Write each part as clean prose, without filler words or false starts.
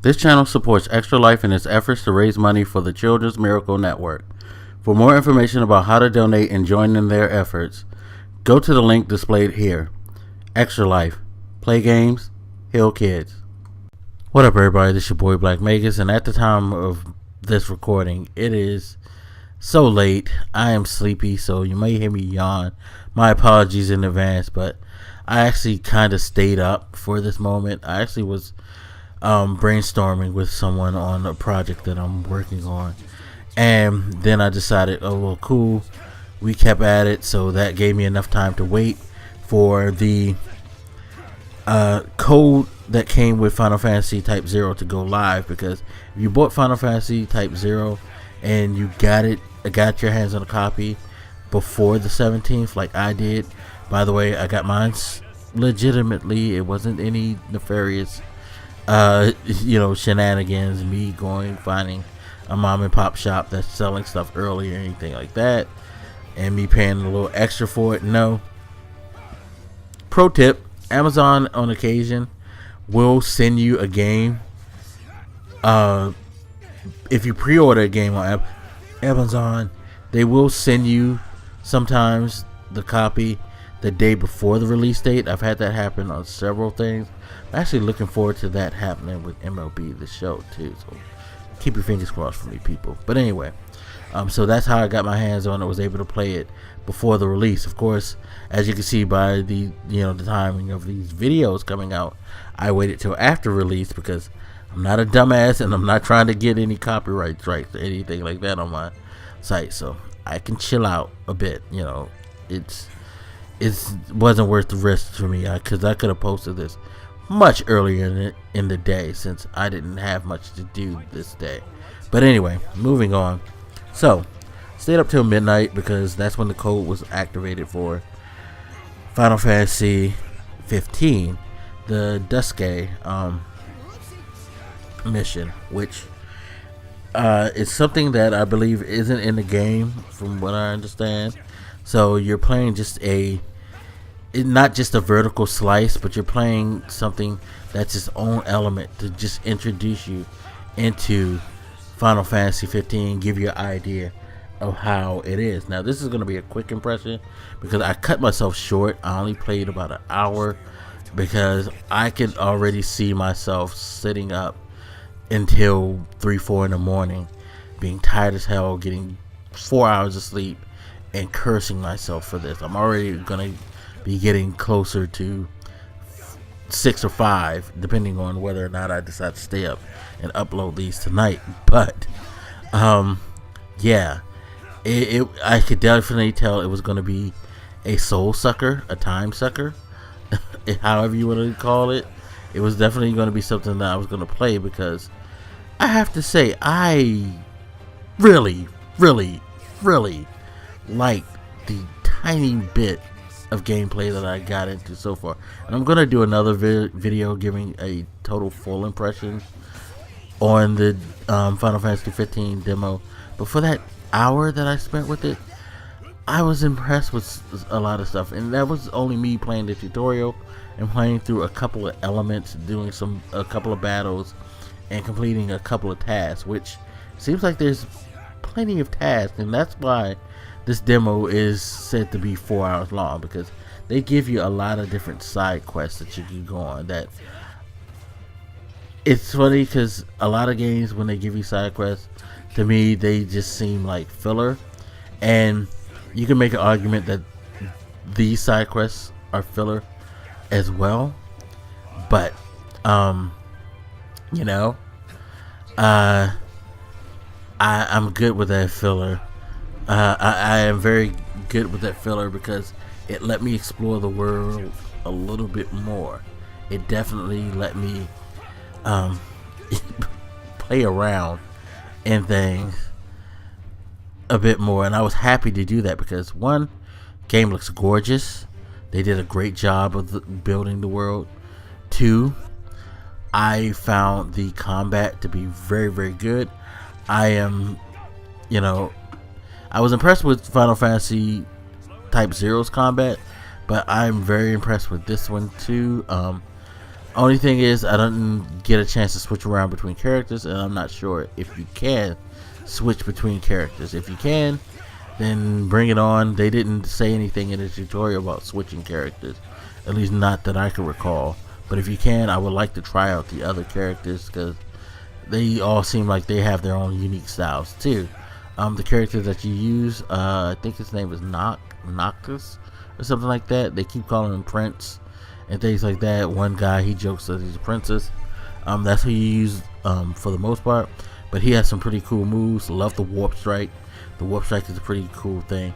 This channel supports Extra Life in its efforts to raise money for the Children's Miracle Network. For more information about how to donate and join in their efforts, go to the link displayed here. Extra Life. Play games, heal kids. What up, everybody? This is your boy Black Magus, and at the time of this recording, it is so late. I am sleepy, so you may hear me yawn. My apologies in advance, but I actually kind of stayed up for this moment. I actually was brainstorming with someone on a project that I'm working on, and then I decided, oh well, cool, we kept at it, so that gave me enough time to wait for the code that came with Final Fantasy Type 0 to go live, because if you bought Final Fantasy Type 0 and you got your hands on a copy before the 17th like I did, by the way, I got mine legitimately. It wasn't any nefarious shenanigans, me finding a mom and pop shop that's selling stuff early or anything like that, and me paying a little extra for it. No. Pro tip: Amazon on occasion will send you a game. If you pre-order a game on Amazon, they will send you sometimes the copy the day before the release date. I've had that happen on several things. I'm actually looking forward to that happening with MLB the show too, so keep your fingers crossed for me, people. But anyway, so that's how I got my hands on it. Was able to play it before the release. Of course, as you can see by the the timing of these videos coming out, I waited till after release because I'm not a dumbass and I'm not trying to get any copyright strikes or anything like that on my site, so I can chill out a bit. It wasn't worth the risk for me, because I could have posted this much earlier in the day, since I didn't have much to do this day. But anyway, moving on. So stayed up till midnight because that's when the code was activated for Final Fantasy 15, the Duscae mission, which is something that I believe isn't in the game, from what I understand. So you're playing not just a vertical slice, but you're playing something that's its own element to just introduce you into Final Fantasy 15, give you an idea of how it is. Now, this is going to be a quick impression because I cut myself short. I only played about an hour because I could already see myself sitting up until 3-4 in the morning, being tired as hell, getting 4 hours of sleep, and cursing myself for this. I'm already going to be getting closer to 6 or 5, depending on whether or not I decide to stay up and upload these tonight. But yeah, I could definitely tell it was going to be a soul sucker, a time sucker, however you want to call it. It was definitely going to be something that I was going to play, because I have to say I really like the tiny bit of gameplay that I got into so far. And I'm gonna do another video giving a total full impression on the Final Fantasy 15 demo. But for that hour that I spent with it, I was impressed with a lot of stuff, and that was only me playing the tutorial and playing through a couple of elements, doing a couple of battles, and completing a couple of tasks, which seems like there's plenty of tasks, and that's why this demo is said to be 4 hours long, because they give you a lot of different side quests that you can go on. That it's funny because a lot of games, when they give you side quests, to me they just seem like filler, and you can make an argument that these side quests are filler as well. But I'm good with that filler. I am very good with that filler because it let me explore the world a little bit more. It definitely let me play around in things a bit more, and I was happy to do that because, one, game looks gorgeous. They did a great job of building the world. 2, I found the combat to be very, very good. I was impressed with Final Fantasy Type 0's combat, but I'm very impressed with this one too. Only thing is, I didn't get a chance to switch around between characters, and I'm not sure if you can switch between characters. If you can, then bring it on. They didn't say anything in the tutorial about switching characters, at least not that I can recall. But if you can, I would like to try out the other characters because they all seem like they have their own unique styles too. The characters that you use, I think his name is Noctis or something like that. They keep calling him Prince and things like that. One guy, he jokes that he's a princess. That's who you use for the most part. But he has some pretty cool moves. Love the warp strike. The warp strike is a pretty cool thing.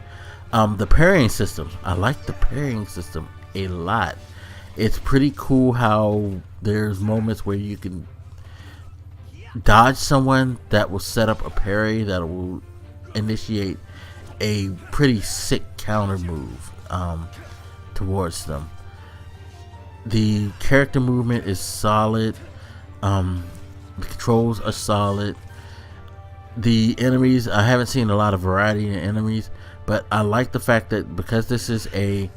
The parrying system, I like the parrying system a lot. It's pretty cool how there's moments where you can dodge someone that will set up a parry that will initiate a pretty sick counter move towards them. The character movement is solid. The controls are solid. The enemies, I haven't seen a lot of variety in enemies, but I like the fact that because this is a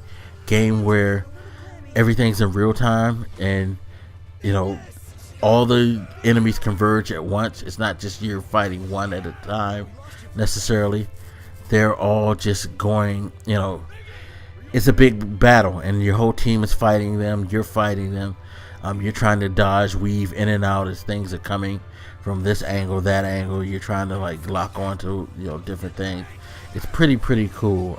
game where everything's in real time and you know all the enemies converge at once. It's not just you're fighting one at a time necessarily. They're all just going, you know, it's a big battle and your whole team is fighting them. You're fighting them. You're trying to dodge, weave in and out as things are coming from this angle, that angle. You're trying to like lock onto, you know, different things. It's pretty cool.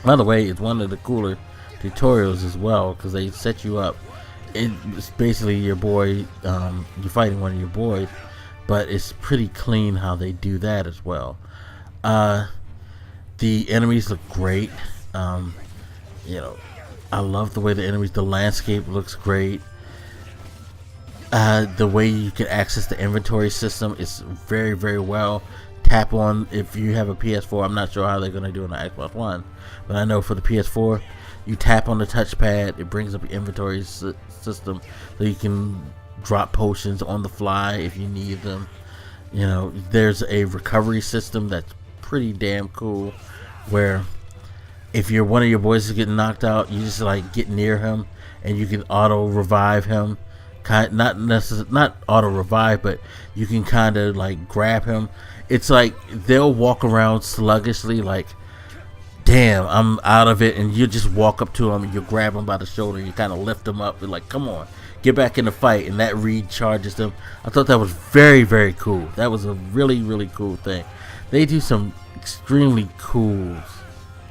By the way, it's one of the cooler tutorials as well because they set you up. It's basically your boy, you're fighting one of your boys, but it's pretty clean how they do that as well. The enemies look great. You know, I love the way the landscape looks great. The way you can access the inventory system is very well. Tap on, if you have a PS4, I'm not sure how they're going to do it on the Xbox One, but I know for the PS4, you tap on the touchpad, it brings up your inventory system so you can drop potions on the fly if you need them. You know, there's a recovery system that's pretty damn cool where if you're one of your boys is getting knocked out, you just like get near him and you can auto revive him. Not auto revive, but you can kind of like grab him. It's like they'll walk around sluggishly like, damn, I'm out of it, and you just walk up to him and you grab him by the shoulder and you kind of lift him up and like, come on, get back in the fight, and that recharges them. I thought that was very cool. That was a really cool thing. They do some extremely cool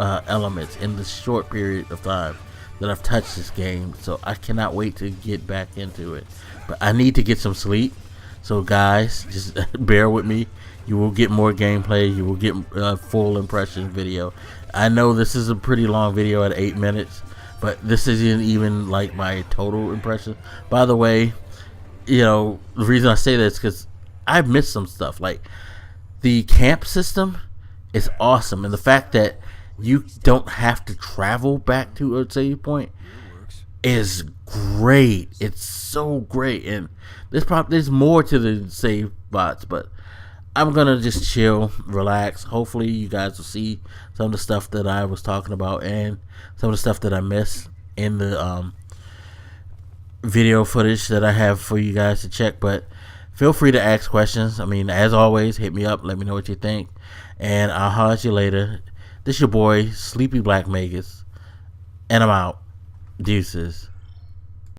elements in the short period of time that I've touched this game, so I cannot wait to get back into it. But I need to get some sleep, so guys, just bear with me. You will get more gameplay. You will get full impression video. I know this is a pretty long video at 8 minutes, but this isn't even like my total impression. By the way, you know, the reason I say that is because I missed some stuff. Like the camp system is awesome, and the fact that you don't have to travel back to a save point is great. It's so great, and there's more to the save bots, but I'm gonna just chill, relax. Hopefully you guys will see some of the stuff that I was talking about and some of the stuff that I missed in the video footage that I have for you guys to check. But feel free to ask questions. I mean, as always, hit me up, let me know what you think, and I'll holler at you later. This your boy, Sleepy Black Magus, and I'm out. Deuces.